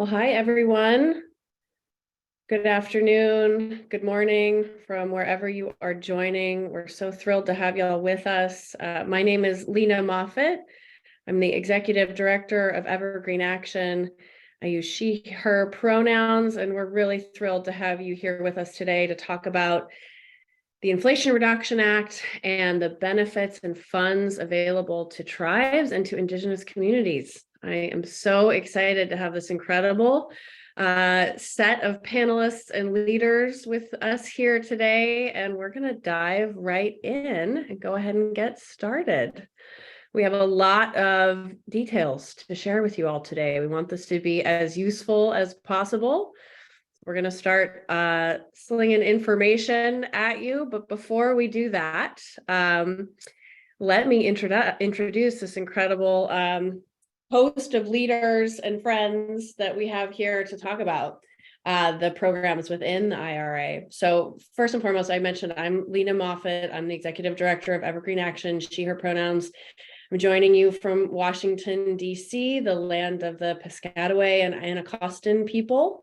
Well, hi, everyone. Good afternoon, good morning from wherever you are joining. We're so thrilled to have y'all with us. My name is Lena Moffitt. I'm the Executive Director of Evergreen Action. I use she, her pronouns, and we're really thrilled to have you here with us today to talk about the Inflation Reduction Act and the benefits and funds available to tribes and to Indigenous communities. I am so excited to have this incredible set of panelists and leaders with us here today, and we're going to dive right in and go ahead and get started. We have a lot of details to share with you all today. We want this to be as useful as possible. We're going to start slinging information at you, but before we do that, let me introduce this incredible host of leaders and friends that we have here to talk about the programs within the IRA. So first and foremost, I mentioned I'm Lena Moffitt. I'm the Executive Director of Evergreen Action, she, her pronouns. I'm joining you from Washington, D.C., the land of the Piscataway and Anacostan people.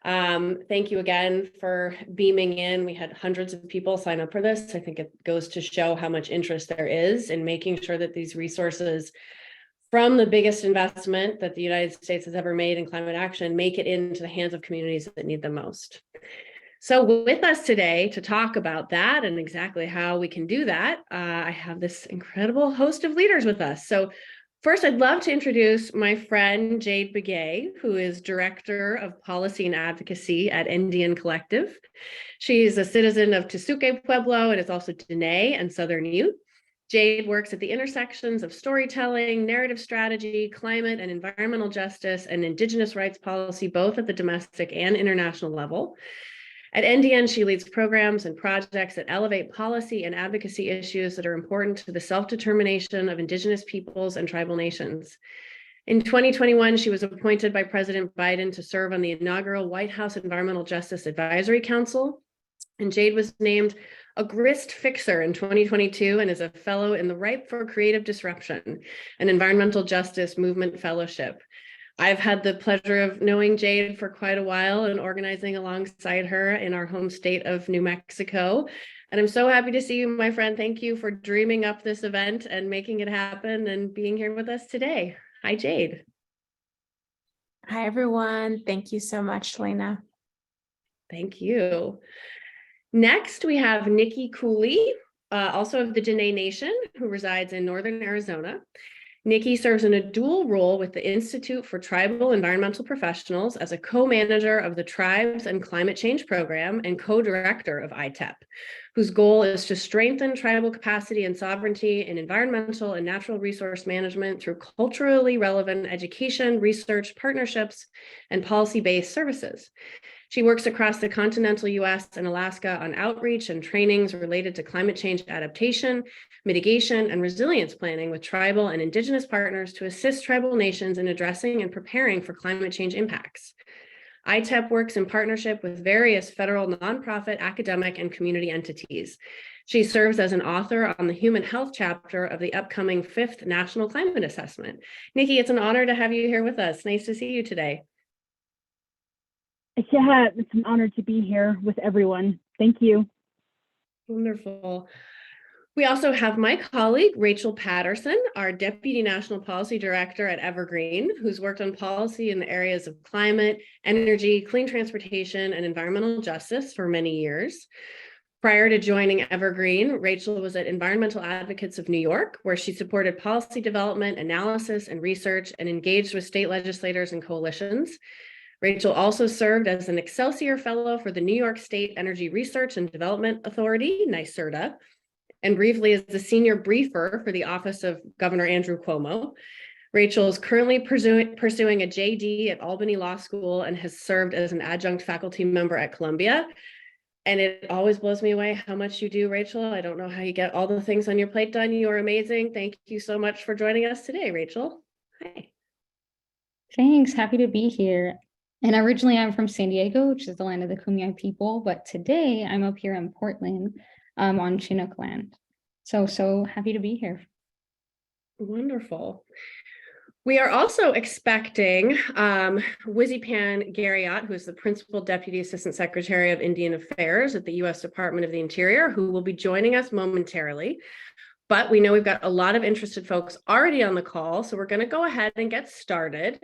Thank you again for beaming in. We had hundreds of people sign up for this. I think it goes to show how much interest there is in making sure that these resources from the biggest investment that the United States has ever made in climate action make it into the hands of communities that need them most. So with us today to talk about that and exactly how we can do that, I have this incredible host of leaders with us. So first, I'd love to introduce my friend Jade Begay, who is Director of Policy and Advocacy at NDN Collective. She's a citizen of Tesuque Pueblo and is also Dene and Southern Ute. Jade works at the intersections of storytelling, narrative strategy, climate and environmental justice, and Indigenous rights policy, both at the domestic and international level. At NDN, she leads programs and projects that elevate policy and advocacy issues that are important to the self-determination of Indigenous peoples and tribal nations. In 2021, she was appointed by President Biden to serve on the inaugural White House Environmental Justice Advisory Council. And Jade was named a grist fixer in 2022 and is a fellow in the Ripe for Creative Disruption, an environmental justice movement fellowship. I've had the pleasure of knowing Jade for quite a while and organizing alongside her in our home state of New Mexico. And I'm so happy to see you, my friend. Thank you for dreaming up this event and making it happen and being here with us today. Hi, Jade. Hi, everyone. Thank you so much, Lena. Thank you. Next, we have Nikki Cooley, also of the Dene Nation, who resides in Northern Arizona. Nikki serves in a dual role with the Institute for Tribal Environmental Professionals as a co-manager of the Tribes and Climate Change Program and co-director of ITEP, whose goal is to strengthen tribal capacity and sovereignty in environmental and natural resource management through culturally relevant education, research, partnerships, and policy-based services. She works across the continental US and Alaska on outreach and trainings related to climate change adaptation, mitigation, and resilience planning with tribal and Indigenous partners to assist tribal nations in addressing and preparing for climate change impacts. ITEP works in partnership with various federal nonprofit, academic, and community entities. She serves as an author on the human health chapter of the upcoming 5th National Climate Assessment. Nikki, it's an honor to have you here with us. Nice to see you today. Yeah, it's an honor to be here with everyone. Thank you. Wonderful. We also have my colleague, Rachel Patterson, our Deputy National Policy Director at Evergreen, who's worked on policy in the areas of climate, energy, clean transportation, and environmental justice for many years. Prior to joining Evergreen, Rachel was at Environmental Advocates of New York, where she supported policy development, analysis, and research, and engaged with state legislators and coalitions. Rachel also served as an Excelsior Fellow for the New York State Energy Research and Development Authority, NYSERDA, and briefly as the senior briefer for the Office of Governor Andrew Cuomo. Rachel is currently pursuing a JD at Albany Law School and has served as an adjunct faculty member at Columbia. And it always blows me away how much you do, Rachel. I don't know how you get all the things on your plate done. You are amazing. Thank you so much for joining us today, Rachel. Hi. Thanks. Happy to be here. And originally I'm from San Diego, which is the land of the Kumeyaay people, but today I'm up here in Portland on Chinook land. So happy to be here. Wonderful. We are also expecting Wizipan Garriott, who is the Principal Deputy Assistant Secretary of Indian Affairs at the U.S. Department of the Interior, who will be joining us momentarily. But we know we've got a lot of interested folks already on the call, so we're going to go ahead and get started.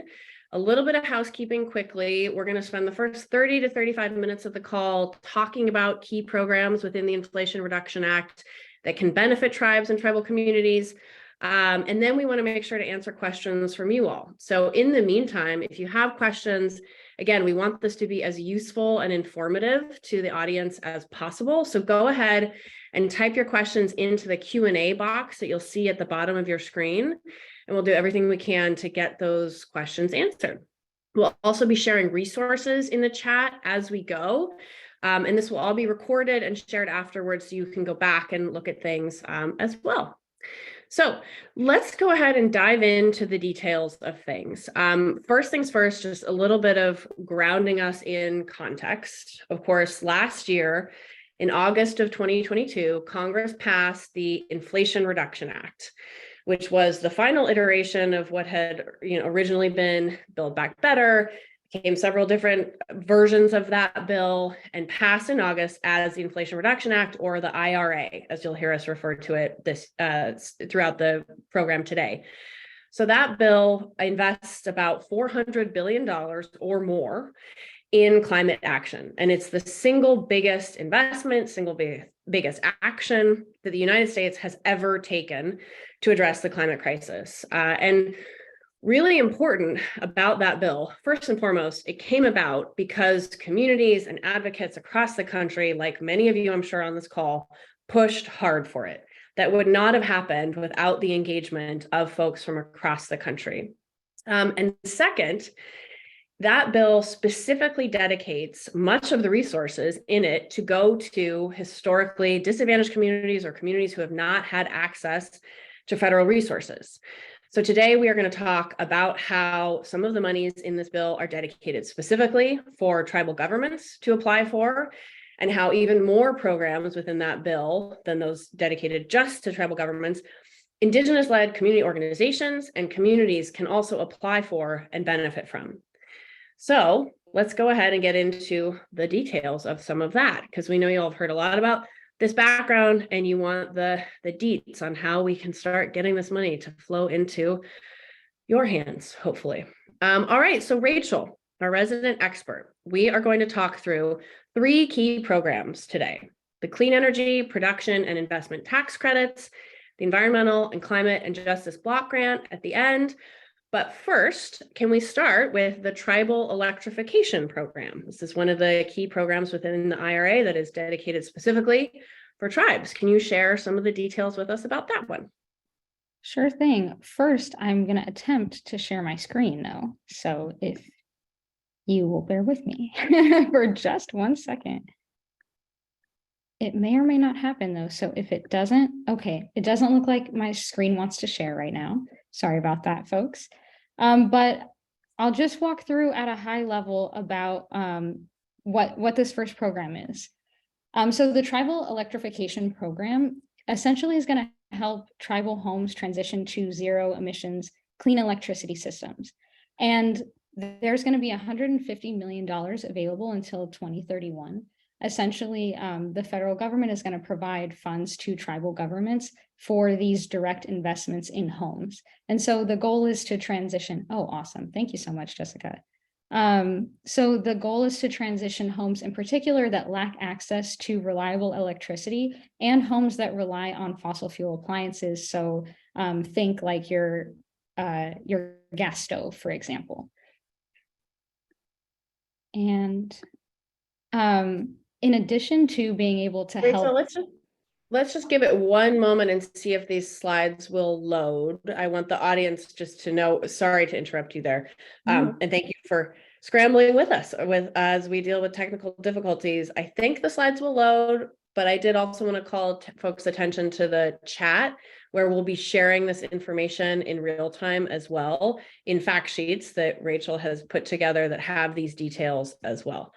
A little bit of housekeeping quickly. We're going to spend the first 30 to 35 minutes of the call talking about key programs within the Inflation Reduction Act that can benefit tribes and tribal communities. And then we want to make sure to answer questions from you all. So in the meantime, if you have questions, again, we want this to be as useful and informative to the audience as possible. So go ahead and type your questions into the Q&A box that you'll see at the bottom of your screen, and we'll do everything we can to get those questions answered. We'll also be sharing resources in the chat as we go, and this will all be recorded and shared afterwards, so you can go back and look at things as well. So let's go ahead and dive into the details of things. First things first, just a little bit of grounding us in context. Of course, last year, in August of 2022, Congress passed the Inflation Reduction Act, which was the final iteration of what had originally been Build Back Better, came several different versions of that bill, and passed in August as the Inflation Reduction Act, or the IRA, as you'll hear us refer to it throughout the program today. So that bill invests about $400 billion or more in climate action. And it's the single biggest investment, biggest action that the United States has ever taken to address the climate crisis. And really important about that bill, first and foremost, it came about because communities and advocates across the country, like many of you, I'm sure on this call, pushed hard for it. That would not have happened without the engagement of folks from across the country. And second, that bill specifically dedicates much of the resources in it to go to historically disadvantaged communities or communities who have not had access to federal resources. So today we are going to talk about how some of the monies in this bill are dedicated specifically for tribal governments to apply for, and how even more programs within that bill than those dedicated just to tribal governments, Indigenous-led community organizations and communities can also apply for and benefit from. So let's go ahead and get into the details of some of that, because we know you all have heard a lot about this background and you want the deets on how we can start getting this money to flow into your hands, hopefully. All right, so Rachel, our resident expert, we are going to talk through 3 key programs today: the Clean Energy Production and Investment Tax Credits, the Environmental and Climate and Justice Block Grant at the end. But first, can we start with the Tribal Electrification Program? This is one of the key programs within the IRA that is dedicated specifically for tribes. Can you share some of the details with us about that one? Sure thing. First, I'm going to attempt to share my screen though. So if you will bear with me for just 1 second. It may or may not happen though. So if it doesn't, okay, it doesn't look like my screen wants to share right now. Sorry about that, folks. But I'll just walk through at a high level about what this first program is. So the Tribal Electrification Program essentially is going to help tribal homes transition to zero emissions, clean electricity systems. And there's going to be $150 million available until 2031. Essentially, the federal government is going to provide funds to tribal governments for these direct investments in homes. And so the goal is to transition. Oh, awesome. Thank you so much, Jessica. So the goal is to transition homes in particular that lack access to reliable electricity and homes that rely on fossil fuel appliances. So think like your gas stove, for example. And in addition to being able to help. So let's just give it one moment and see if these slides will load. I want the audience just to know, sorry to interrupt you there. And thank you for scrambling with us as we deal with technical difficulties. I think the slides will load, but I did also want to call folks' attention to the chat where we'll be sharing this information in real time as well in fact sheets that Rachel has put together that have these details as well.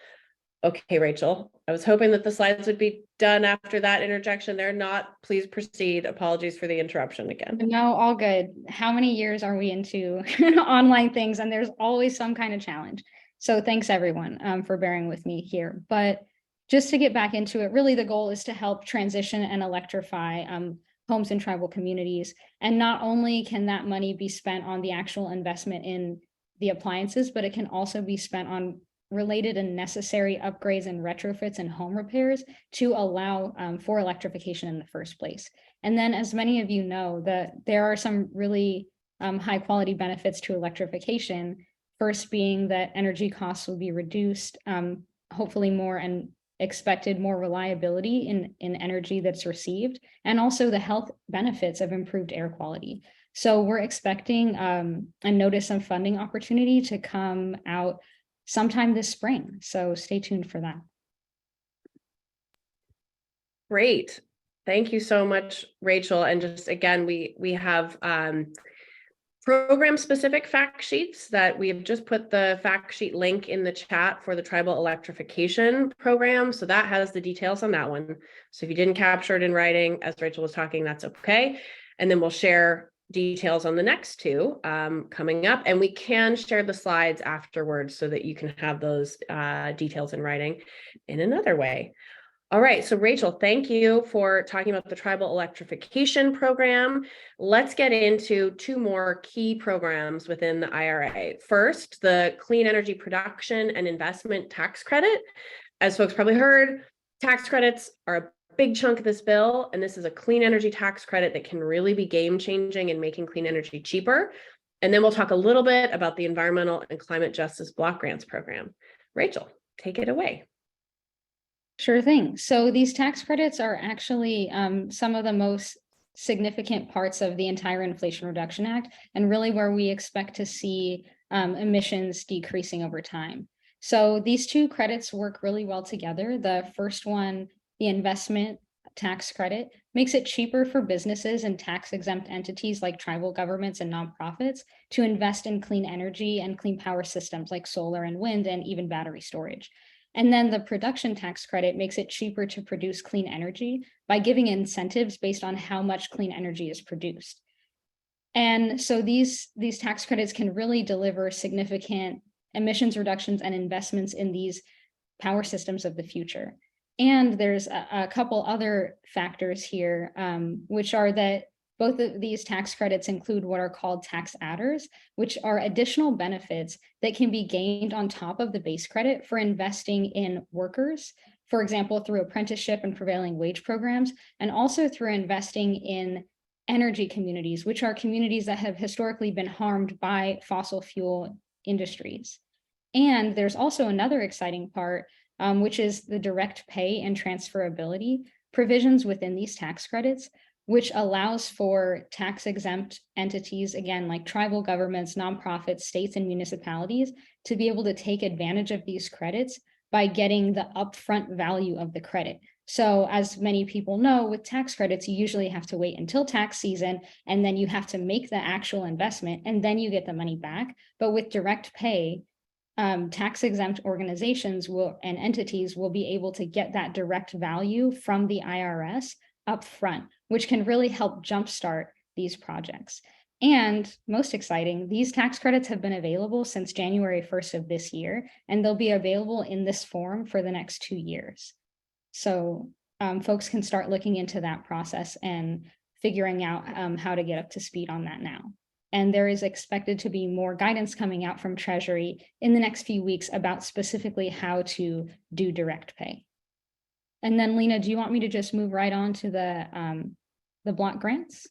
Okay, Rachel, I was hoping that the slides would be done after that interjection. They're not. Please proceed. Apologies for the interruption again. No, all good. How many years are we into online things? And there's always some kind of challenge. So thanks everyone for bearing with me here. But just to get back into it, really the goal is to help transition and electrify homes in tribal communities. And not only can that money be spent on the actual investment in the appliances, but it can also be spent on related and necessary upgrades and retrofits and home repairs to allow for electrification in the first place. And then, as many of you know, that there are some really high quality benefits to electrification. First being that energy costs will be reduced, hopefully more, and expected more reliability in energy that's received, and also the health benefits of improved air quality. So we're expecting a notice of funding opportunity to come out sometime this spring. So stay tuned for that. Great. Thank you so much, Rachel. And just again, we have program specific fact sheets that we have just put the fact sheet link in the chat for the tribal electrification program. So that has the details on that one. So if you didn't capture it in writing as Rachel was talking, that's okay. And then we'll share details on the next two coming up, and we can share the slides afterwards so that you can have those details in writing in another way. All right, so Rachel, thank you for talking about the tribal electrification program. Let's get into two more key programs within the IRA. First, the Clean Energy Production and Investment Tax Credit. As folks probably heard, tax credits are a big chunk of this bill, and this is a clean energy tax credit that can really be game changing in making clean energy cheaper. And then we'll talk a little bit about the Environmental and Climate Justice Block Grants Program. Rachel, take it away. Sure thing. So these tax credits are actually some of the most significant parts of the entire Inflation Reduction Act, and really where we expect to see emissions decreasing over time. So these two credits work really well together. The first one, the investment tax credit, makes it cheaper for businesses and tax exempt entities like tribal governments and nonprofits to invest in clean energy and clean power systems like solar and wind and even battery storage. And then the production tax credit makes it cheaper to produce clean energy by giving incentives based on how much clean energy is produced. And so these tax credits can really deliver significant emissions reductions and investments in these power systems of the future. And there's a couple other factors here, which are that both of these tax credits include what are called tax adders, which are additional benefits that can be gained on top of the base credit for investing in workers, for example, through apprenticeship and prevailing wage programs, and also through investing in energy communities, which are communities that have historically been harmed by fossil fuel industries. And there's also another exciting part, which is the direct pay and transferability provisions within these tax credits, which allows for tax exempt entities, again, like tribal governments, nonprofits, states, and municipalities, to be able to take advantage of these credits by getting the upfront value of the credit. So as many people know, with tax credits, you usually have to wait until tax season, and then you have to make the actual investment, and then you get the money back. But with direct pay, tax exempt organizations and entities will be able to get that direct value from the IRS upfront, which can really help jumpstart these projects. And most exciting, these tax credits have been available since January 1st of this year, and they'll be available in this form for the next 2 years. So folks can start looking into that process and figuring out how to get up to speed on that now. And there is expected to be more guidance coming out from Treasury in the next few weeks about specifically how to do direct pay. And then, Lena, do you want me to just move right on to the block grants?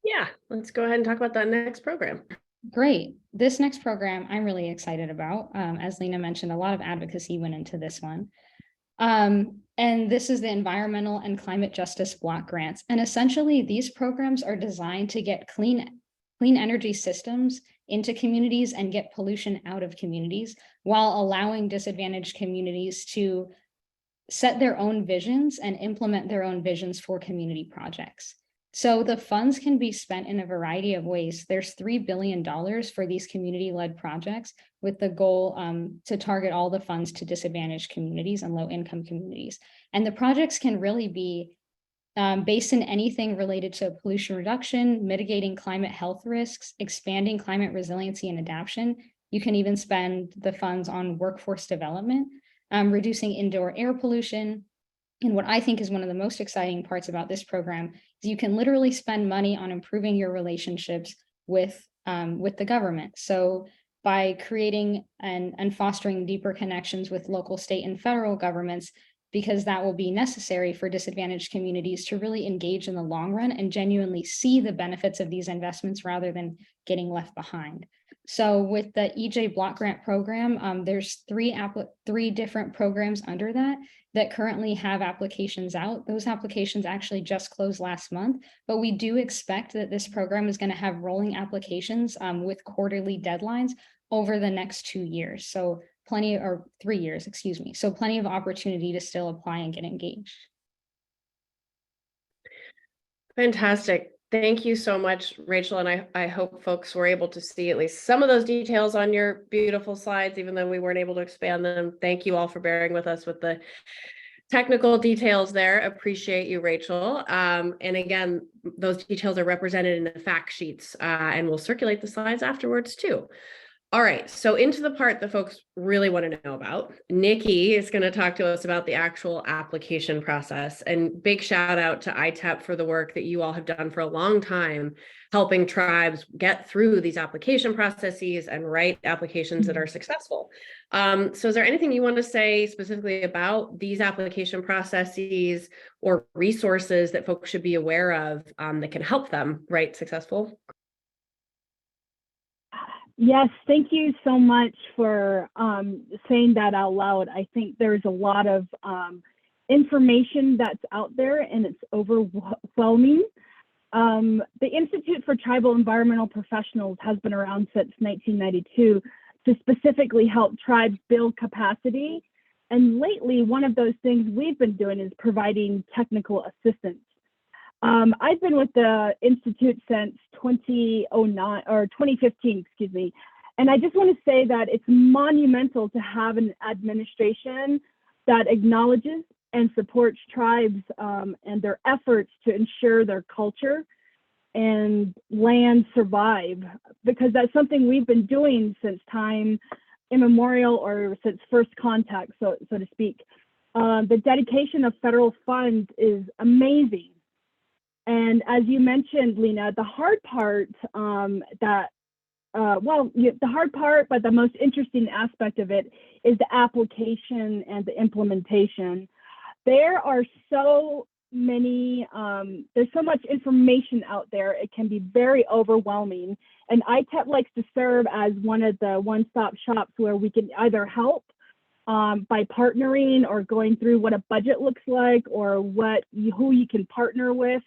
Yeah, let's go ahead and talk about that next program. Great. This next program I'm really excited about. As Lena mentioned, a lot of advocacy went into this one. And this is the Environmental and Climate Justice Block Grants. And essentially, these programs are designed to get clean energy systems into communities and get pollution out of communities while allowing disadvantaged communities to set their own visions and implement their own visions for community projects. So the funds can be spent in a variety of ways. There's $3 billion for these community-led projects with the goal to target all the funds to disadvantaged communities and low-income communities. And the projects can really be based in anything related to pollution reduction, mitigating climate health risks, expanding climate resiliency and adaptation. You can even spend the funds on workforce development, reducing indoor air pollution. And what I think is one of the most exciting parts about this program is you can literally spend money on improving your relationships with the government. So by creating and fostering deeper connections with local, state, and federal governments, because that will be necessary for disadvantaged communities to really engage in the long run and genuinely see the benefits of these investments rather than getting left behind. So with the EJ Block Grant program, there's three different programs under that currently have applications out. Those applications actually just closed last month, but we do expect that this program is going to have rolling applications with quarterly deadlines over the next 2 years. So 3 years, excuse me. So plenty of opportunity to still apply and get engaged. Fantastic. Thank you so much, Rachel. And I hope folks were able to see at least some of those details on your beautiful slides, even though we weren't able to expand them. Thank you all for bearing with us with the technical details there. Appreciate you, Rachel. And again, those details are represented in the fact sheets, and we'll circulate the slides afterwards too. All right, so into the part that folks really want to know about. Nikki is going to talk to us about the actual application process, and big shout out to ITEP for the work that you all have done for a long time, helping tribes get through these application processes and write applications that are successful. So is there anything you want to say specifically about these application processes or resources that folks should be aware of that can help them write successful? Yes, thank you so much for saying that out loud. I think there's a lot of information that's out there and it's overwhelming. The Institute for Tribal Environmental Professionals has been around since 1992 to specifically help tribes build capacity. And lately, one of those things we've been doing is providing technical assistance. I've been with the Institute since 2015, excuse me. And I just want to say that it's monumental to have an administration that acknowledges and supports tribes and their efforts to ensure their culture and land survive, because that's something we've been doing since time immemorial, or since first contact, so to speak. The dedication of federal funds is amazing. And as you mentioned, Lena, the hard part the hard part, but the most interesting aspect of it is the application and the implementation. There are so many, there's so much information out there, it can be very overwhelming. And ITEP likes to serve as one of the one-stop shops where we can either help by partnering or going through what a budget looks like, or who you can partner with,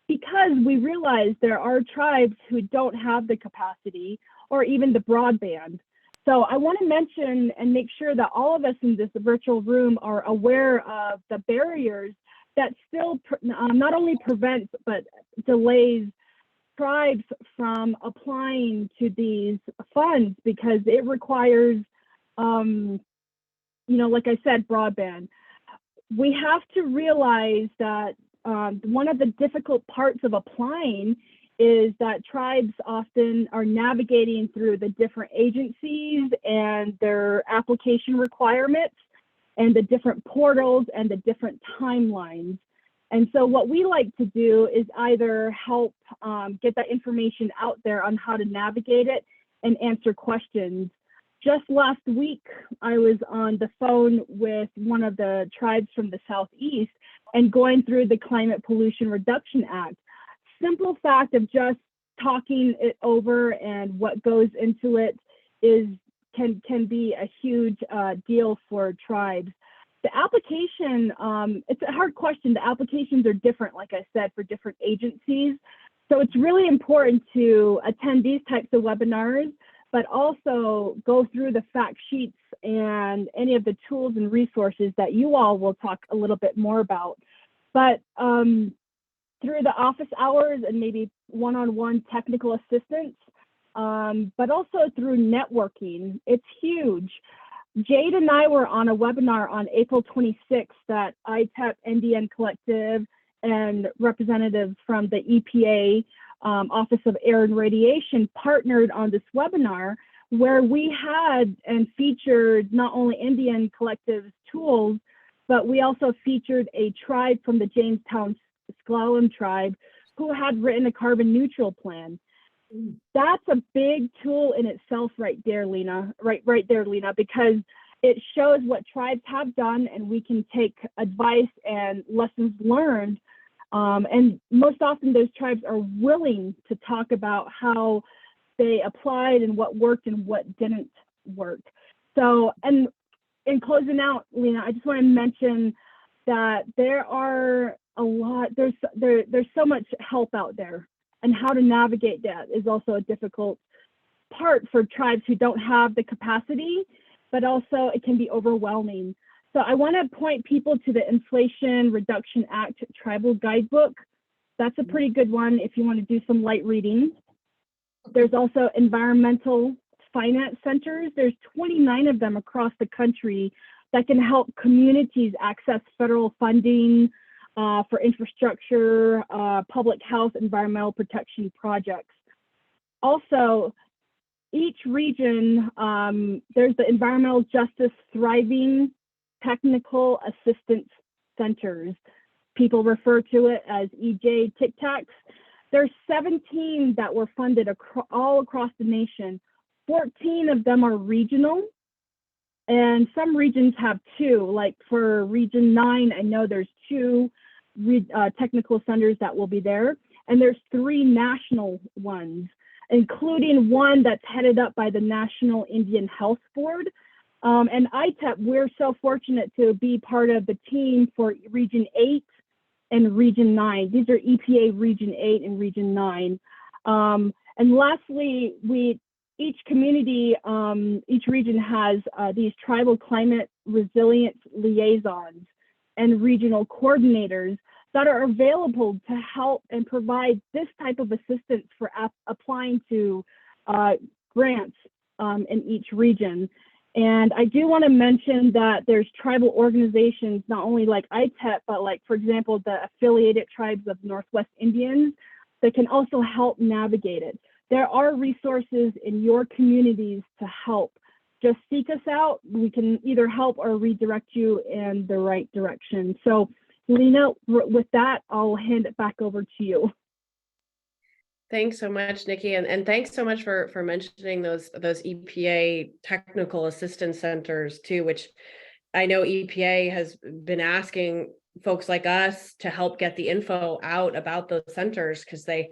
because we realize there are tribes who don't have the capacity or even the broadband. So I want to mention and make sure that all of us in this virtual room are aware of the barriers that still not only prevents but delays tribes from applying to these funds, because it requires, like I said, broadband. We have to realize that one of the difficult parts of applying is that tribes often are navigating through the different agencies and their application requirements and the different portals and the different timelines. And so what we like to do is either help get that information out there on how to navigate it and answer questions. Just last week, I was on the phone with one of the tribes from the Southeast and going through the Climate Pollution Reduction Act. Simple fact of just talking it over and what goes into it can be a huge deal for tribes. The application, it's a hard question. The applications are different, like I said, for different agencies. So it's really important to attend these types of webinars, but also go through the fact sheets and any of the tools and resources that you all will talk a little bit more about. But through the office hours and maybe one-on-one technical assistance, but also through networking. It's huge. Jade and I were on a webinar on April 26th that ITEP, NDN Collective, and representatives from the EPA, Office of Air and Radiation, partnered on this webinar where we had and featured not only NDN Collective's tools, but we also featured a tribe from the Jamestown S'Klallam tribe who had written a carbon neutral plan. That's a big tool in itself right there, Lena, right there, Lena, because it shows what tribes have done, and we can take advice and lessons learned. And most often those tribes are willing to talk about how they applied and what worked and what didn't work. So, and in closing out, Lena, I just want to mention that there are a lot, there's so much help out there, and how to navigate that is also a difficult part for tribes who don't have the capacity, but also it can be overwhelming. So I want to point people to the Inflation Reduction Act Tribal Guidebook. That's a pretty good one if you want to do some light reading. There's also environmental finance centers. There's 29 of them across the country that can help communities access federal funding for infrastructure, public health, environmental protection projects. Also, each region, there's the Environmental Justice Thriving Technical Assistance Centers. People refer to it as EJ Tic Tacs. There's 17 that were funded all across the nation. 14 of them are regional, and some regions have 2. Like for Region 9, I know there's 2 technical centers that will be there, and there's 3 national ones, including one that's headed up by the National Indian Health Board. And ITEP, we're so fortunate to be part of the team for Region 8 and Region 9. These are EPA Region 8 and Region 9. And lastly, each community, each region has these tribal climate resilience liaisons and regional coordinators that are available to help and provide this type of assistance for applying to grants in each region. And I do want to mention that there's tribal organizations, not only like ITEP, but like, for example, the affiliated tribes of Northwest Indians that can also help navigate it. There are resources in your communities to help. Just seek us out. We can either help or redirect you in the right direction. So Lena, with that, I'll hand it back over to you. Thanks so much, Nikki, and thanks so much for mentioning those EPA technical assistance centers too, which I know EPA has been asking folks like us to help get the info out about those centers, because they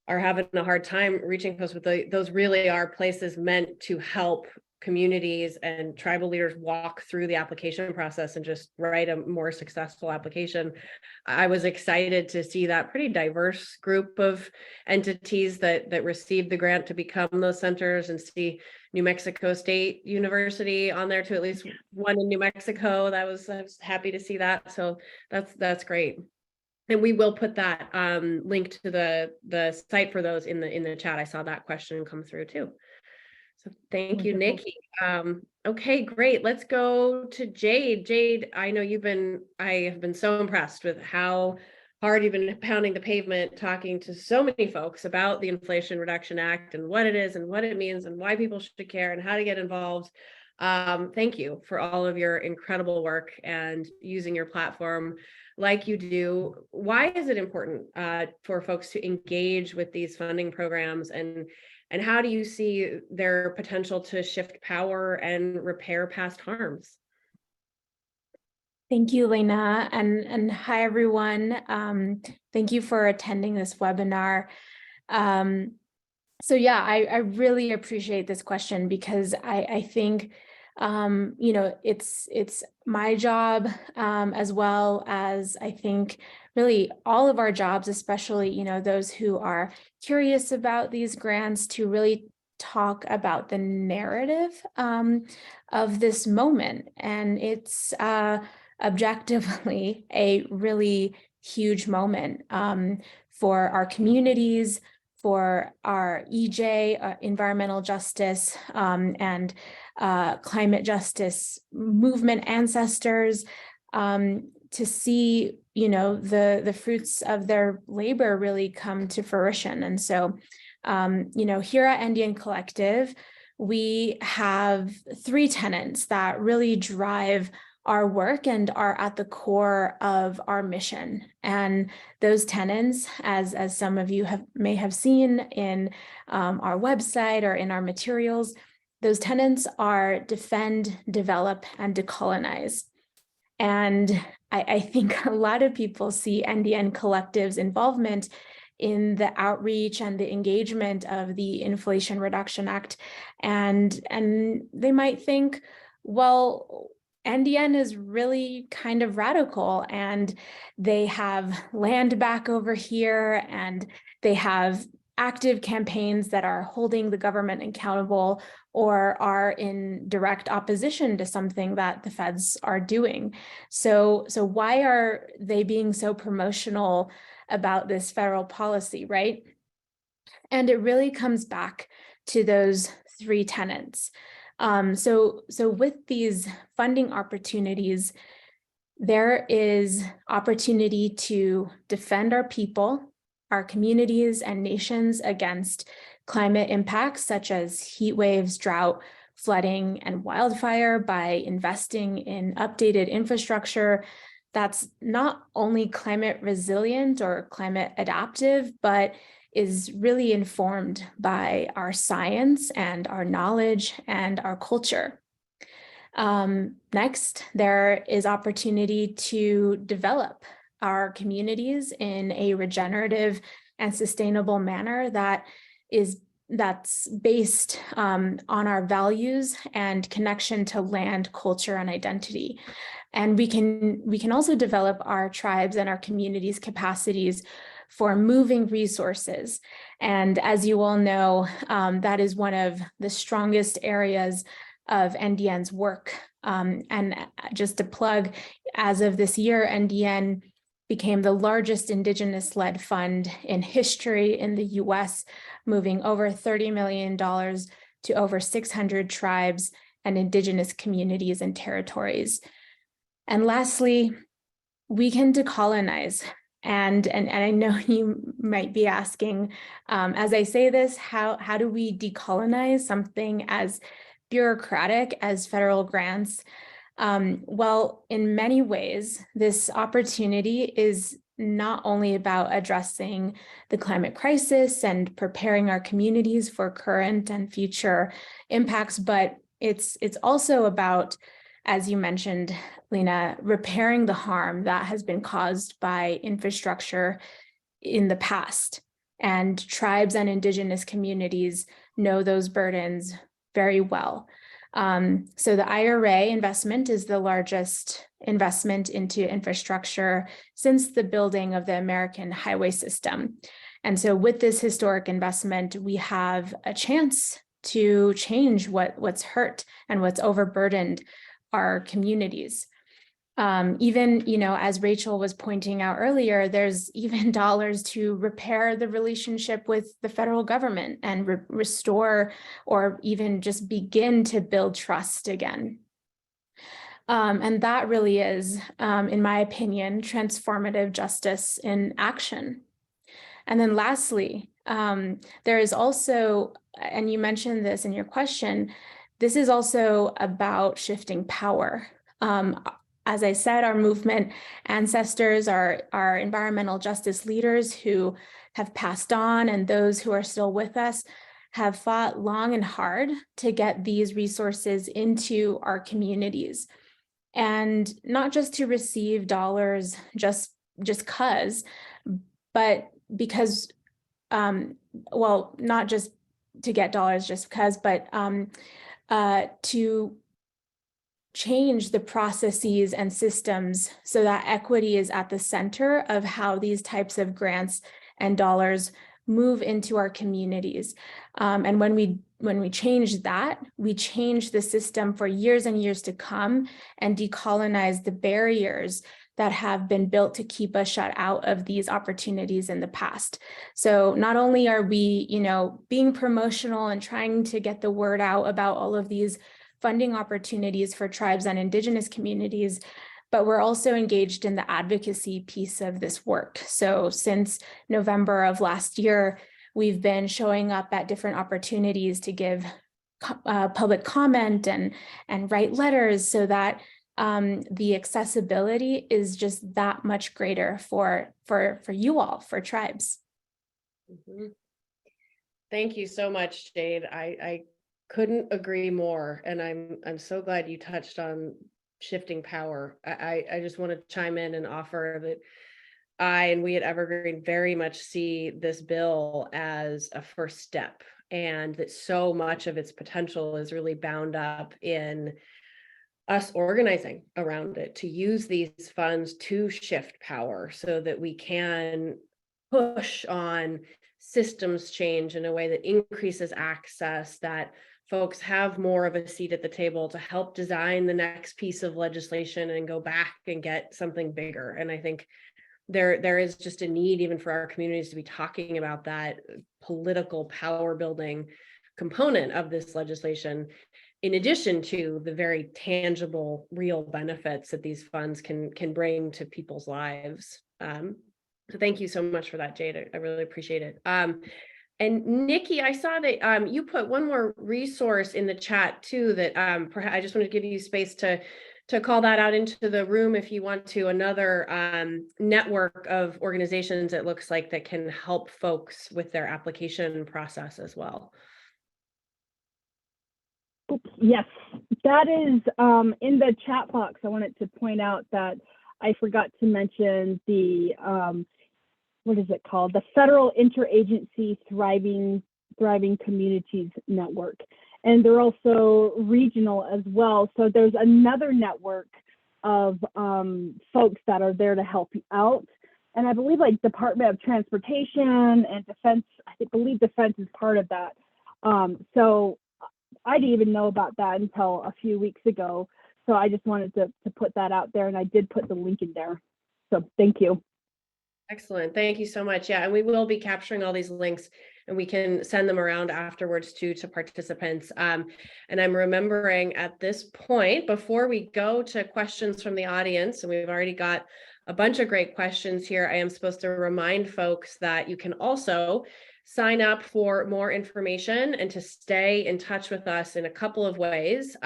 are having a hard time reaching folks. But those really are places meant to help communities and tribal leaders walk through the application process and just write a more successful application. I was excited to see that pretty diverse group of entities that received the grant to become those centers, and see New Mexico State University on there too, at least one in New Mexico. I was happy to see that. So that's great. And we will put that link to the site for those in the chat. I saw that question come through too. So thank you, Nikki. Okay, great. Let's go to Jade. Jade, I know I have been so impressed with how hard you've been pounding the pavement, talking to so many folks about the Inflation Reduction Act and what it is and what it means and why people should care and how to get involved. Thank you for all of your incredible work and using your platform like you do. Why is it important for folks to engage with these funding programs, and how do you see their potential to shift power and repair past harms? Thank you, Lena, and hi, everyone. Thank you for attending this webinar. So yeah, I really appreciate this question, because I think it's my job, as well as I think really all of our jobs, especially those who are curious about these grants, to really talk about the narrative of this moment. And it's objectively a really huge moment for our communities, for our EJ, environmental justice, and climate justice movement ancestors, to see, you know, the fruits of their labor really come to fruition. And so, you know, here at NDN Collective, we have 3 tenets that really drive our work and are at the core of our mission. And those tenets, as some of you may have seen in our website or in our materials, those tenets are defend, develop, and decolonize. And I think a lot of people see NDN Collective's involvement in the outreach and the engagement of the Inflation Reduction Act. And they might think, well, NDN is really kind of radical, and they have land back over here, and they have active campaigns that are holding the government accountable or are in direct opposition to something that the feds are doing. So why are they being so promotional about this federal policy, right? And it really comes back to those 3 tenets. So with these funding opportunities, there is opportunity to defend our people, our communities and nations against climate impacts such as heat waves, drought, flooding, and wildfire by investing in updated infrastructure that's not only climate resilient or climate adaptive, but is really informed by our science and our knowledge and our culture. Next, there is opportunity to develop our communities in a regenerative and sustainable manner that's based on our values and connection to land, culture, and identity. And we can also develop our tribes and our communities' capacities for moving resources. And as you all know, that is one of the strongest areas of NDN's work. And just to plug, as of this year, NDN became the largest Indigenous-led fund in history in the US, moving over $30 million to over 600 tribes and Indigenous communities and territories. And lastly, we can decolonize. And I know you might be asking, as I say this, how do we decolonize something as bureaucratic as federal grants? Well, in many ways, this opportunity is not only about addressing the climate crisis and preparing our communities for current and future impacts, but it's also about, as you mentioned, Lena, repairing the harm that has been caused by infrastructure in the past. And tribes and Indigenous communities know those burdens very well. So the IRA investment is the largest investment into infrastructure since the building of the American highway system. And so with this historic investment, we have a chance to change what's hurt and what's overburdened our communities. Even, you know, as Rachel was pointing out earlier, there's even dollars to repair the relationship with the federal government and restore or even just begin to build trust again. And that really is, in my opinion, transformative justice in action. And then lastly, there is also, and you mentioned this in your question, this is also about shifting power. As I said, our movement ancestors are environmental justice leaders who have passed on, and those who are still with us have fought long and hard to get these resources into our communities. And not just to receive dollars just cause, but because, well, not just to get dollars just because, but to change the processes and systems so that equity is at the center of how these types of grants and dollars move into our communities. And when we change that, we change the system for years and years to come and decolonize the barriers that have been built to keep us shut out of these opportunities in the past. So not only are we, being promotional and trying to get the word out about all of these funding opportunities for tribes and Indigenous communities, but we're also engaged in the advocacy piece of this work. So since November of last year, we've been showing up at different opportunities to give public comment and write letters so that the accessibility is just that much greater for you all, for tribes. Mm-hmm. Thank you so much, Jade. I couldn't agree more, and I'm so glad you touched on shifting power. I just want to chime in and offer that I and we at Evergreen very much see this bill as a first step, and that so much of its potential is really bound up in us organizing around it to use these funds to shift power so that we can push on systems change in a way that increases access, that folks have more of a seat at the table to help design the next piece of legislation and go back and get something bigger. And I think there is just a need even for our communities to be talking about that political power building component of this legislation, in addition to the very tangible, real benefits that these funds can bring to people's lives. So thank you so much for that, Jade. I really appreciate it. And Nikki, I saw that you put one more resource in the chat too, that perhaps I just want to give you space to call that out into the room if you want to. Another network of organizations, it looks like, that can help folks with their application process as well. Yes, that is in the chat box. I wanted to point out that I forgot to mention the what is it called? The Federal Interagency Thriving Communities Network. And they're also regional as well. So there's another network of folks that are there to help you out. And I believe like Department of Transportation and Defense, I believe Defense is part of that. So I didn't even know about that until a few weeks ago. So I just wanted to put that out there, and I did put the link in there. So thank you. Excellent. Thank you so much. Yeah, and we will be capturing all these links, and we can send them around afterwards too to participants. And I'm remembering at this point, before we go to questions from the audience, and we've already got a bunch of great questions here, I am supposed to remind folks that you can also sign up for more information and to stay in touch with us in a couple of ways.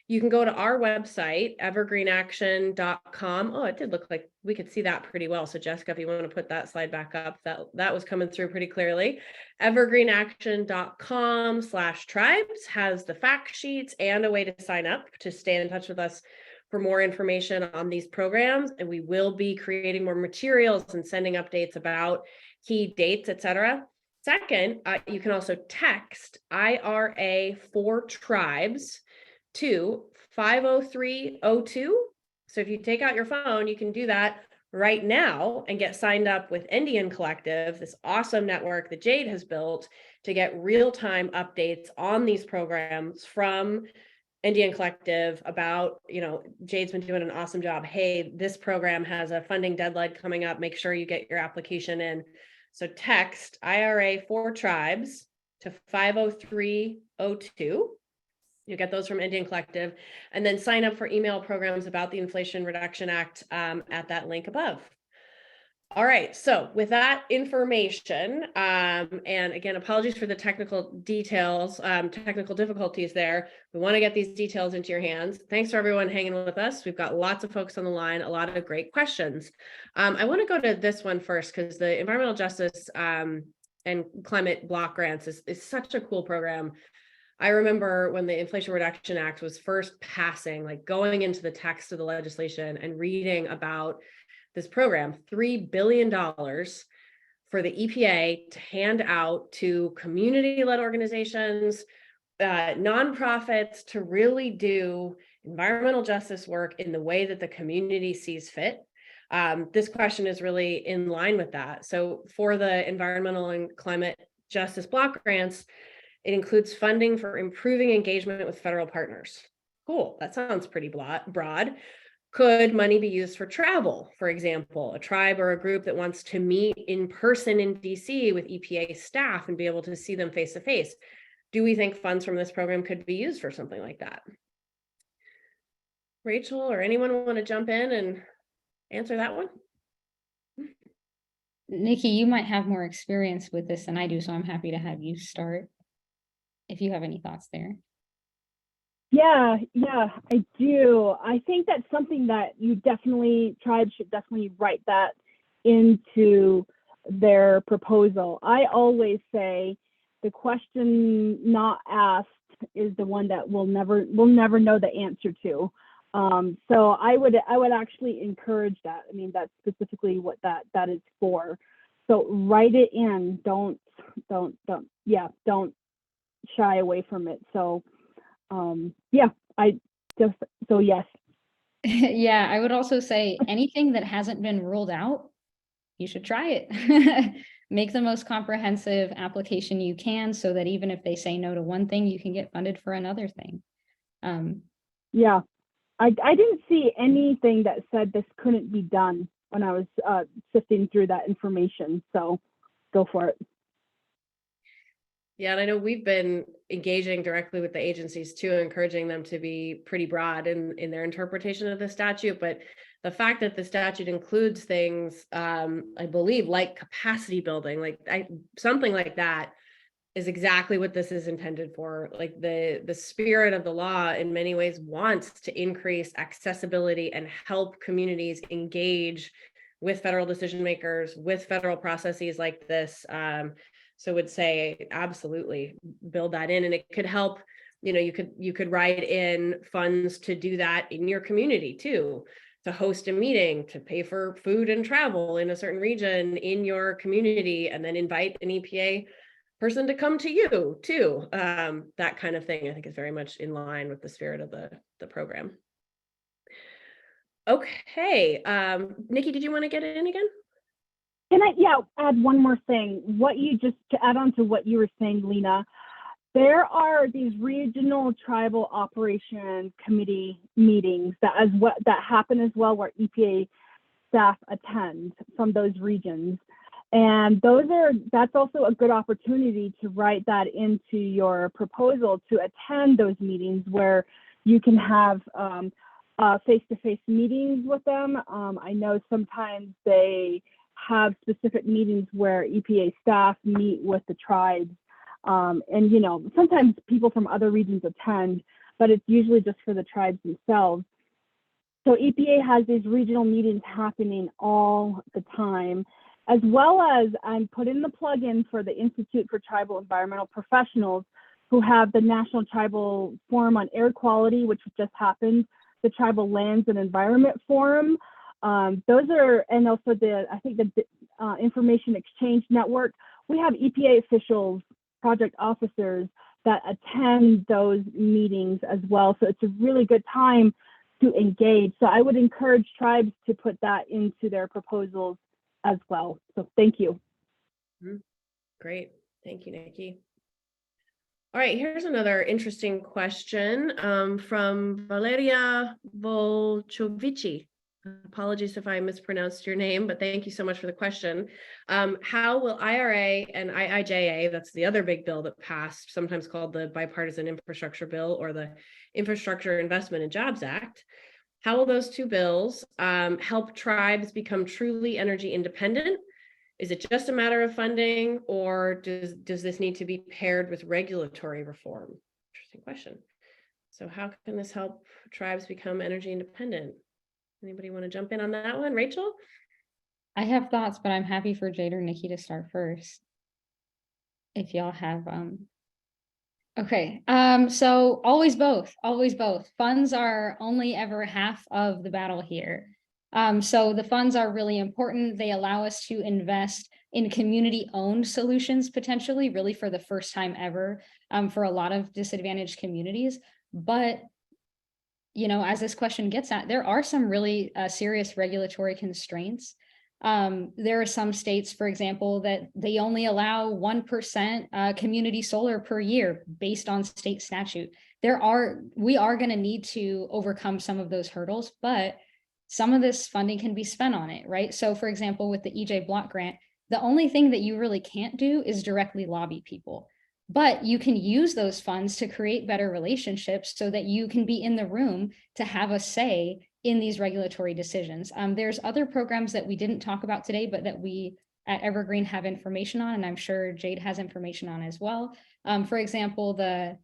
You can go to our website, evergreenaction.com. Oh, it did look like we could see that pretty well. So Jessica, if you want to put that slide back up, that was coming through pretty clearly. Evergreenaction.com/tribes has the fact sheets and a way to sign up to stay in touch with us for more information on these programs. And we will be creating more materials and sending updates about key dates, etc. Second, you can also text IRA for Tribes to 50302. So if you take out your phone, you can do that right now and get signed up with NDN Collective, this awesome network that Jade has built to get real-time updates on these programs from NDN Collective about, Jade's been doing an awesome job. Hey, this program has a funding deadline coming up. Make sure you get your application in. So text IRA for Tribes to 50302. You get those from NDN Collective, and then sign up for email programs about the Inflation Reduction Act at that link above. All right, so with that information, and again, apologies for the technical details, technical difficulties there. We want to get these details into your hands. Thanks for everyone hanging with us. We've got lots of folks on the line, a lot of great questions. I want to go to this one first because the environmental justice and climate block grants is such a cool program. I remember when the Inflation Reduction Act was first passing, like going into the text of the legislation and reading about this program, $3 billion for the EPA to hand out to community-led organizations, nonprofits to really do environmental justice work in the way that the community sees fit. This question is really in line with that. So for the environmental and climate justice block grants, it includes funding for improving engagement with federal partners. Cool, that sounds pretty broad. Could money be used for travel, for example, a tribe or a group that wants to meet in person in DC with EPA staff and be able to see them face to face? Do we think funds from this program could be used for something like that? Rachel or anyone want to jump in and answer that one? Nikki, you might have more experience with this than I do, so I'm happy to have you start if you have any thoughts there. Yeah, I do. I think that's something that tribes should definitely write that into their proposal. I always say the question not asked is the one that we'll never know the answer to. So I would actually encourage that. I mean, that's specifically what that is for. So write it in. Don't shy away from it. So yes. Yeah, I would also say anything that hasn't been ruled out, you should try it. Make the most comprehensive application you can so that even if they say no to one thing, you can get funded for another thing. Yeah, I didn't see anything that said this couldn't be done when I was sifting through that information. So go for it. Yeah, and I know we've been engaging directly with the agencies too, encouraging them to be pretty broad in their interpretation of the statute. But the fact that the statute includes things, I believe, like capacity building, something like that, is exactly what this is intended for. Like the spirit of the law in many ways wants to increase accessibility and help communities engage with federal decision makers, with federal processes like this. So would say absolutely build that in, and it could help. You could write in funds to do that in your community too, to host a meeting, to pay for food and travel in a certain region in your community, and then invite an EPA person to come to you too. That kind of thing, I think, is very much in line with the spirit of the program. Okay, Nikki, did you want to get in again? Can I add one more thing? To add on to what you were saying, Lena, there are these regional tribal operation committee meetings that happen as well, where EPA staff attend from those regions. And that's also a good opportunity to write that into your proposal, to attend those meetings where you can have face-to-face meetings with them. I know sometimes they have specific meetings where EPA staff meet with the tribes. And sometimes people from other regions attend, but it's usually just for the tribes themselves. So EPA has these regional meetings happening all the time, as well as I'm putting the plug in for the Institute for Tribal Environmental Professionals, who have the National Tribal Forum on Air Quality, which just happened, the Tribal Lands and Environment Forum. And also the Information Exchange Network. We have EPA officials, project officers that attend those meetings as well. So it's a really good time to engage. So I would encourage tribes to put that into their proposals as well. So thank you. Great. Thank you, Nikki. All right, here's another interesting question from Valeria Volchovici. Apologies if I mispronounced your name, but thank you so much for the question. How will IRA and IIJA, that's the other big bill that passed, sometimes called the Bipartisan Infrastructure Bill or the Infrastructure Investment and Jobs Act, how will those two bills help tribes become truly energy independent? Is it just a matter of funding, or does this need to be paired with regulatory reform? Interesting question. So how can this help tribes become energy independent? Anybody want to jump in on that one? Rachel? I have thoughts, but I'm happy for Jade or Nikki to start first. If y'all have, okay. So always both. Funds are only ever half of the battle here. So the funds are really important. They allow us to invest in community-owned solutions, potentially, really for the first time ever, for a lot of disadvantaged communities. But as this question gets at, there are some really serious regulatory constraints. There are some states, for example, that they only allow 1% community solar per year based on state statute. We are going to need to overcome some of those hurdles, but some of this funding can be spent on it, right? So for example, with the EJ Block grant, the only thing that you really can't do is directly lobby people. But you can use those funds to create better relationships so that you can be in the room to have a say in these regulatory decisions. There's other programs that we didn't talk about today, but that we at Evergreen have information on, and I'm sure Jade has information on as well. For example, the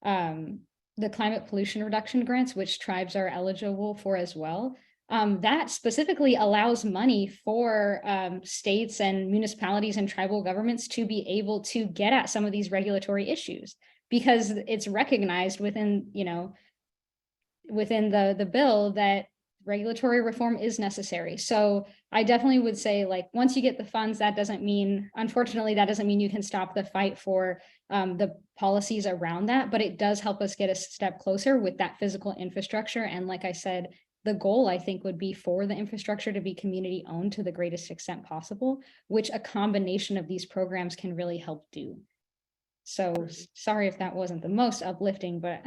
climate pollution reduction grants, which tribes are eligible for as well. That specifically allows money for states and municipalities and tribal governments to be able to get at some of these regulatory issues, because it's recognized within, you know, within the bill that regulatory reform is necessary. So I definitely would say, like, once you get the funds, that doesn't mean, unfortunately, that doesn't mean you can stop the fight for the policies around that, but it does help us get a step closer with that physical infrastructure. And like I said, the goal, I think, would be for the infrastructure to be community owned to the greatest extent possible, which a combination of these programs can really help do. So sorry if that wasn't the most uplifting, but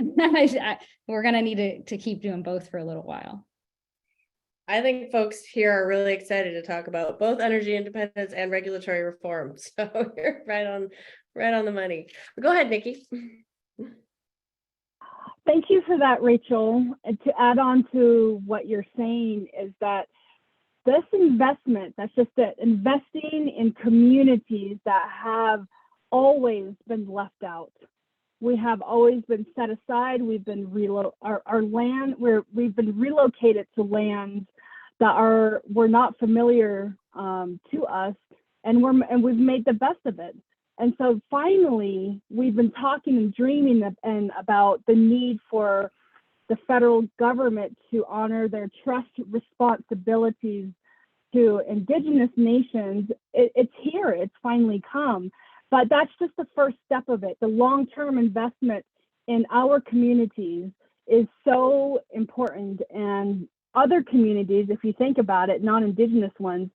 we're going to need to keep doing both for a little while. I think folks here are really excited to talk about both energy independence and regulatory reform. So you're right on the money. Go ahead, Nikki. Thank you for that, Rachel. And to add on to what you're saying is that this investment, that's just it, investing in communities that have always been left out. We have always been set aside. We've been we've been relocated to lands that were not familiar to us, and we've made the best of it. And so finally, we've been talking and dreaming about the need for the federal government to honor their trust responsibilities to Indigenous nations. It's here, it's finally come. But that's just the first step of it. The long-term investment in our communities is so important. And other communities, if you think about it, non-Indigenous ones,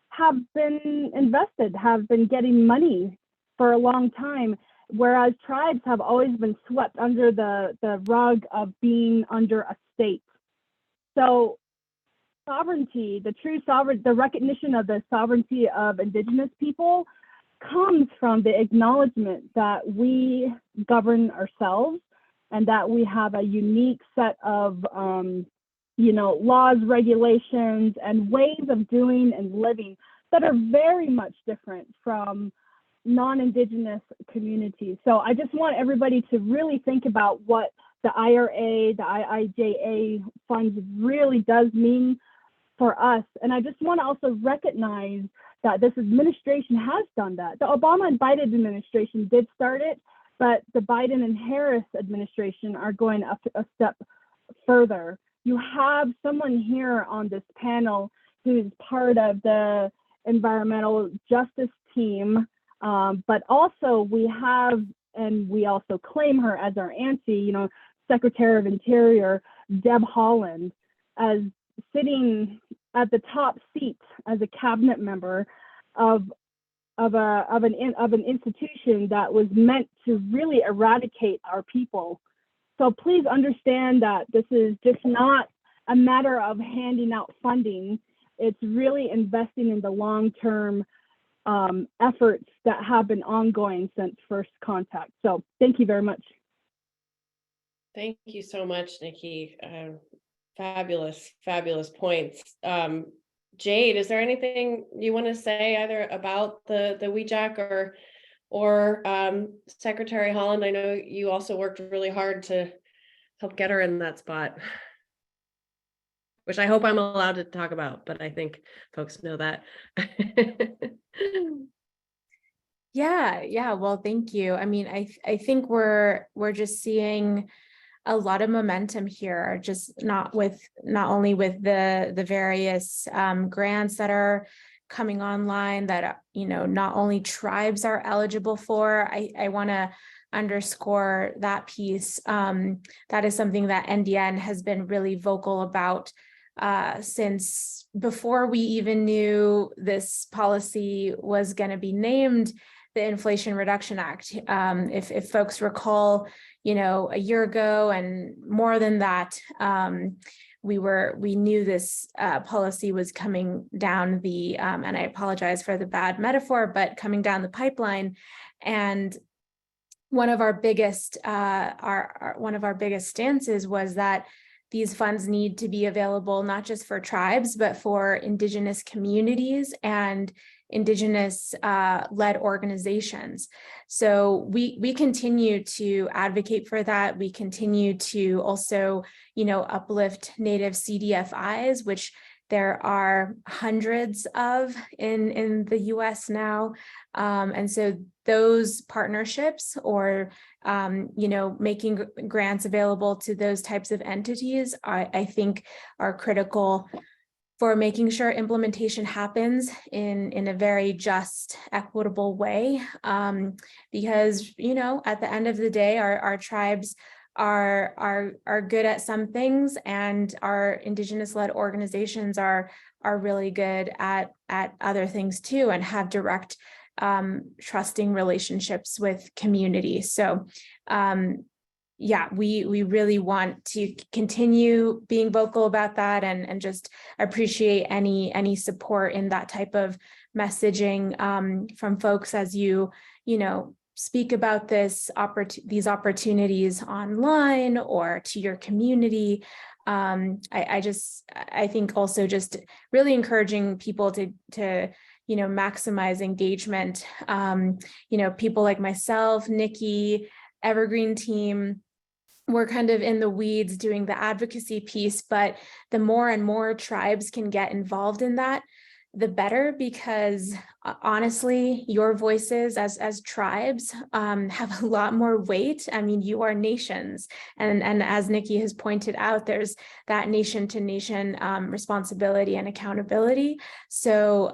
have been invested, have been getting money for a long time, whereas tribes have always been swept under the rug of being under a state. So sovereignty, the recognition of the sovereignty of Indigenous people comes from the acknowledgement that we govern ourselves and that we have a unique set of laws, regulations, and ways of doing and living that are very much different from non-Indigenous communities. So I just want everybody to really think about what the IRA, the IIJA funds really does mean for us. And I just want to also recognize that this administration has done that. The Obama and Biden administration did start it, but the Biden and Harris administration are going up a step further. You have someone here on this panel who's part of the environmental justice team, but also we have, and we also claim her as our auntie, Secretary of Interior, Deb Haaland, as sitting at the top seat as a cabinet member of an institution that was meant to really eradicate our people. So please understand that this is just not a matter of handing out funding. It's really investing in the long-term efforts that have been ongoing since first contact. So thank you very much. Thank you so much, Nikki. Fabulous, fabulous points. Jade, is there anything you want to say either about the WEJAC or Secretary Haaland? I know you also worked really hard to help get her in that spot, which I hope I'm allowed to talk about, but I think folks know that. Yeah. Well, thank you. I mean, I think we're just seeing a lot of momentum here, just not only with the various grants that are coming online that not only tribes are eligible for. I want to underscore that piece. That is something that NDN has been really vocal about since before we even knew this policy was going to be named the Inflation Reduction Act. If folks recall, a year ago and more than that, we knew this policy was coming down the, and I apologize for the bad metaphor, but coming down the pipeline. And one of our biggest stances was that these funds need to be available not just for tribes, but for Indigenous communities and Indigenous led organizations. So we continue to advocate for that. We continue to also, uplift Native CDFIs, which there are hundreds of in the US now. And so those partnerships or, making grants available to those types of entities, I think are critical for making sure implementation happens in a very just, equitable way. Because, at the end of the day, our tribes are good at some things, and our Indigenous-led organizations are really good at other things too, and have direct trusting relationships with community. So we really want to continue being vocal about that, and just appreciate any support in that type of messaging from folks as you speak about these opportunities online or to your community. I think also just really encouraging people to maximize engagement. People like myself, Nikki, Evergreen team, we're kind of in the weeds doing the advocacy piece, but the more and more tribes can get involved in that, the better, because honestly, your voices as tribes have a lot more weight. I mean, you are nations. And as Nikki has pointed out, there's that nation to nation responsibility and accountability. So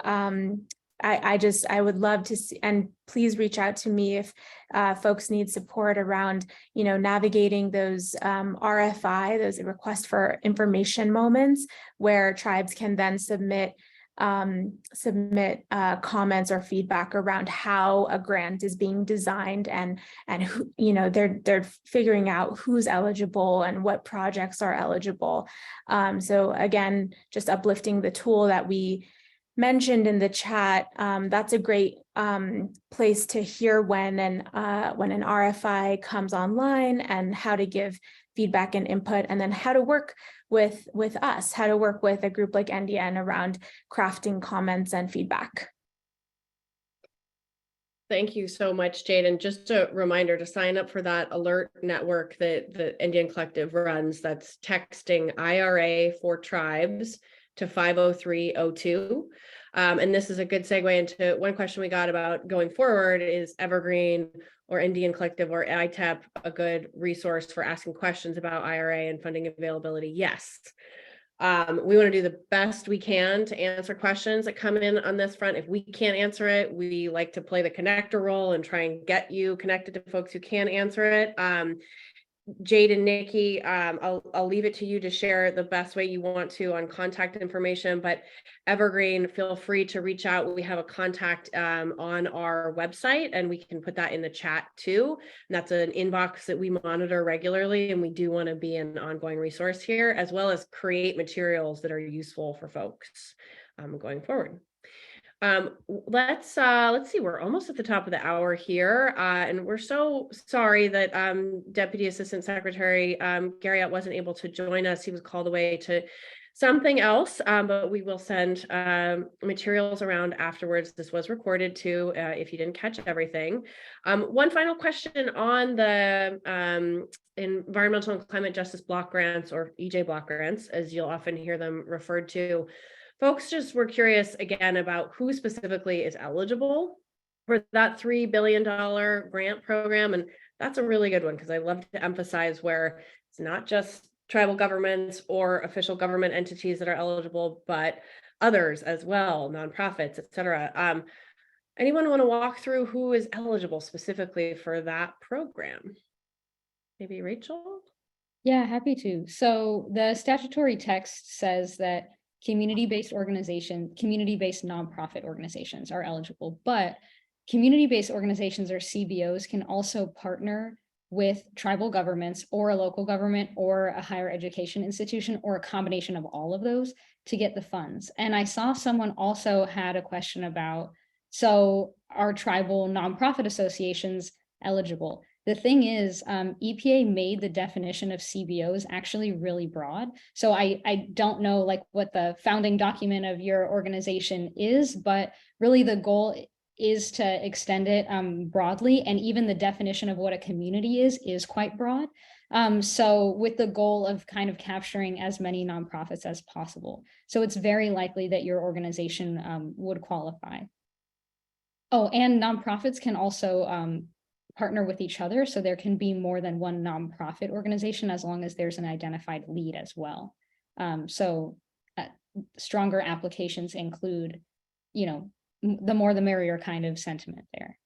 I would love to see, and please reach out to me if folks need support around, navigating those RFI, those request for information moments, where tribes can then submit comments or feedback around how a grant is being designed, and who, they're figuring out who's eligible and what projects are eligible. So again, just uplifting the tool that we mentioned in the chat. That's a great place to hear when an RFI comes online, and how to give feedback and input, and then how to work with us, how to work with a group like NDN around crafting comments and feedback. Thank you so much, Jade. And just a reminder to sign up for that alert network that the NDN Collective runs. That's texting IRA for tribes to 50302. And this is a good segue into one question we got about going forward: is Evergreen or NDN Collective or ITEP a good resource for asking questions about IRA and funding availability? Yes. We want to do the best we can to answer questions that come in on this front. If we can't answer it, we like to play the connector role and try and get you connected to folks who can answer it. Jade and Nikki, I'll leave it to you to share the best way you want to on contact information, but Evergreen, feel free to reach out. We have a contact on our website, and we can put that in the chat too. And that's an inbox that we monitor regularly, and we do want to be an ongoing resource here, as well as create materials that are useful for folks going forward. Let's see, we're almost at the top of the hour here, and we're so sorry that Deputy Assistant Secretary Garriott wasn't able to join us. He was called away to something else, but we will send materials around afterwards. This was recorded too, if you didn't catch everything. One final question on the environmental and climate justice block grants, or EJ block grants, as you'll often hear them referred to. Folks just were curious again about who specifically is eligible for that $3 billion grant program. And that's a really good one, because I love to emphasize where it's not just tribal governments or official government entities that are eligible, but others as well, nonprofits, et cetera. Anyone want to walk through who is eligible specifically for that program? Maybe Rachel? Yeah, happy to. So the statutory text says that community-based nonprofit organizations are eligible, but community-based organizations, or CBOs, can also partner with tribal governments or a local government or a higher education institution or a combination of all of those to get the funds. And I saw someone also had a question about, so are tribal nonprofit associations eligible? The thing is, EPA made the definition of CBOs actually really broad. So I don't know like what the founding document of your organization is, but really the goal is to extend it broadly. And even the definition of what a community is quite broad. So with the goal of kind of capturing as many nonprofits as possible. So it's very likely that your organization would qualify. Oh, and nonprofits can also partner with each other. So there can be more than one nonprofit organization as long as there's an identified lead as well. Stronger applications include, the more the merrier kind of sentiment there.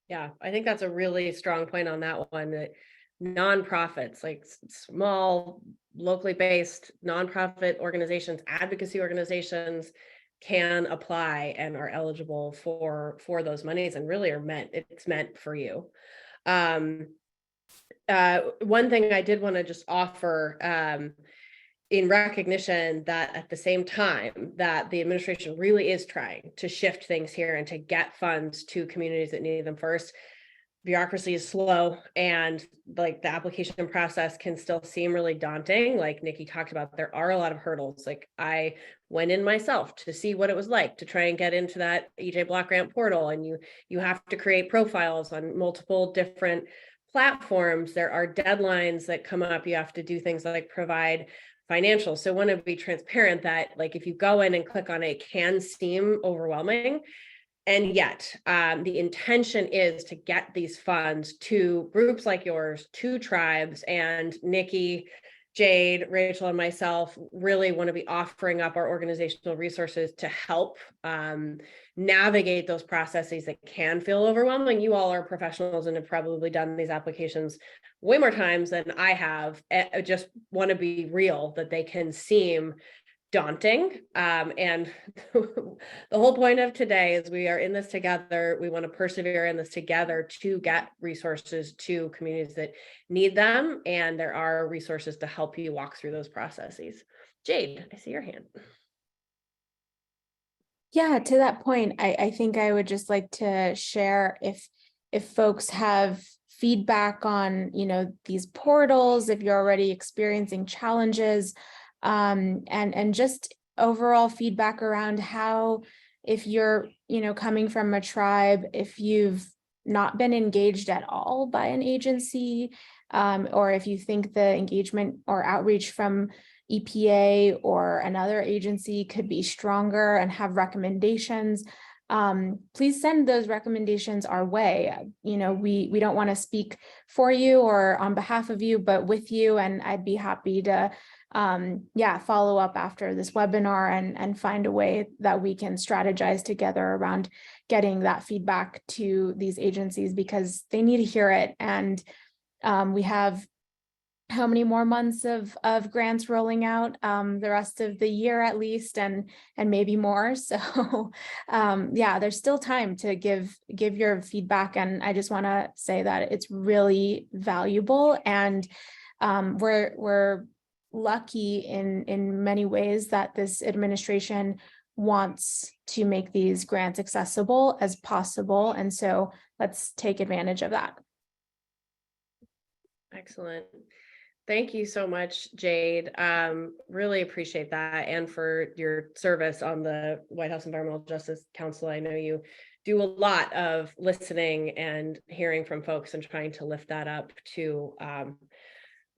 Yeah, I think that's a really strong point on that one, that nonprofits, like small, locally based nonprofit organizations, advocacy organizations can apply and are eligible for those monies and really it's meant for you. One thing I did want to just offer, in recognition that at the same time that the administration really is trying to shift things here and to get funds to communities that need them first, bureaucracy is slow and like the application process can still seem really daunting. Like Nikki talked about, there are a lot of hurdles. Like I went in myself to see what it was like to try and get into that EJ Block Grant portal, and you have to create profiles on multiple different platforms. There are deadlines that come up. You have to do things like provide financials. So I want to be transparent that like if you go in and click on it, it can seem overwhelming. And yet the intention is to get these funds to groups like yours, to tribes, and Nikki, Jade, Rachel, and myself really want to be offering up our organizational resources to help navigate those processes that can feel overwhelming. You all are professionals and have probably done these applications way more times than I have. I just want to be real that they can seem daunting. And the whole point of today is we are in this together. We want to persevere in this together to get resources to communities that need them. And there are resources to help you walk through those processes. Jade, I see your hand. Yeah, to that point, I think I would just like to share if folks have feedback on, these portals, if you're already experiencing challenges, and just overall feedback around how, if you're, coming from a tribe, if you've not been engaged at all by an agency, or if you think the engagement or outreach from EPA or another agency could be stronger and have recommendations, please send those recommendations our way. We don't want to speak for you or on behalf of you, but with you, and I'd be happy to follow up after this webinar and find a way that we can strategize together around getting that feedback to these agencies, because they need to hear it. And we have how many more months of grants rolling out, the rest of the year at least, and maybe more. So there's still time to give your feedback. And I just want to say that it's really valuable, and we're lucky in many ways that this administration wants to make these grants accessible as possible. And so let's take advantage of that. Excellent. Thank you so much, Jade. Really appreciate that, and for your service on the White House Environmental Justice Council. I know you do a lot of listening and hearing from folks and trying to lift that up to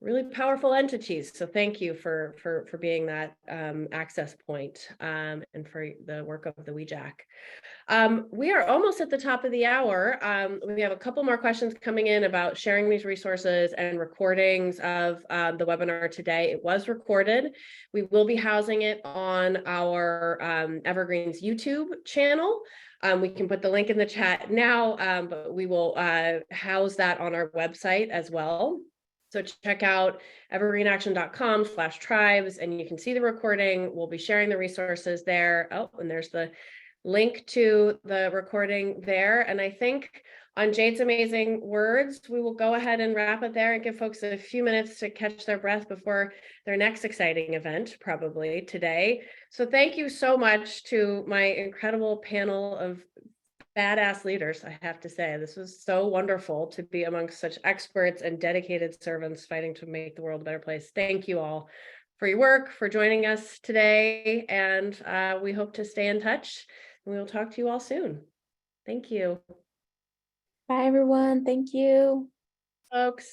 really powerful entities. So thank you for being that access point, and for the work of the WEJAC. We are almost at the top of the hour. We have a couple more questions coming in about sharing these resources and recordings of the webinar today. It was recorded. We will be housing it on our Evergreen's YouTube channel. We can put the link in the chat now, but we will house that on our website as well. So check out evergreenaction.com/tribes, and you can see the recording. We'll be sharing the resources there. Oh, and there's the link to the recording there. And I think on Jade's amazing words, we will go ahead and wrap it there and give folks a few minutes to catch their breath before their next exciting event, probably today. So thank you so much to my incredible panel of badass leaders. I have to say, this was so wonderful to be amongst such experts and dedicated servants fighting to make the world a better place. Thank you all for your work, for joining us today, and we hope to stay in touch. We will talk to you all soon. Thank you. Bye, everyone. Thank you. Folks.